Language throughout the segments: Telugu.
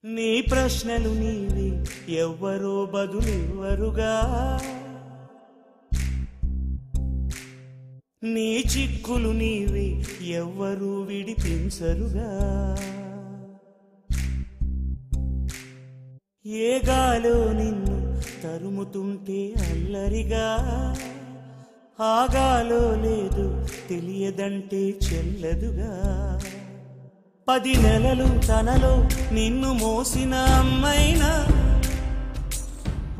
నీ ప్రశ్నలు నీవి ఎవ్వరో బదులివ్వరుగా, నీ చిక్కులు నీవి ఎవ్వరూ విడిపించరుగా. ఏ గాలో నిన్ను తరుముతుంటే అల్లరిగా, ఆగాలో లేదు తెలియదంటే చెల్లదుగా. 10 నెలలు తనలో నిన్ను మోసిన అమ్మైనా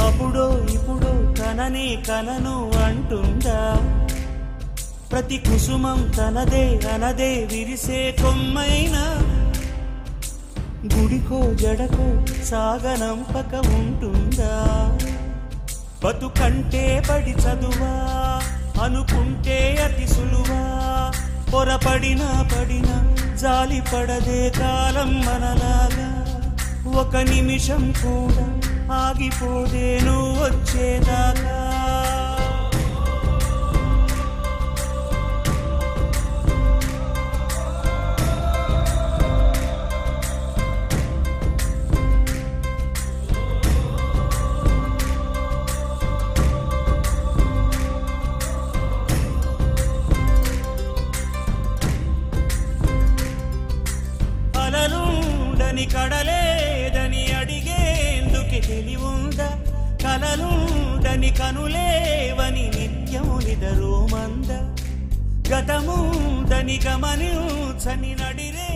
అప్పుడో ఇప్పుడో కననే కనను అంటుందా. ప్రతి కుసుమం తనదే అనదే విరిసే కొమ్మైనా గుడికో జడకో సాగనంపక ఉంటుందా. బతుకంటే పడి చదువా అనుకుంటే అతి సులువా, పొరపడినా పడినా జాలి పడదే కాలం మనలాగా. ఒక నిమిషం కూడా ఆగిపోదే నువ్వు వచ్చేదాకా. కలలుండని కడలేదని అడిగేందుకు తెలివుందా, కలలుండని కనులేవని నిత్యము నిదరోమంద, గతముందని గమనించని నడిరే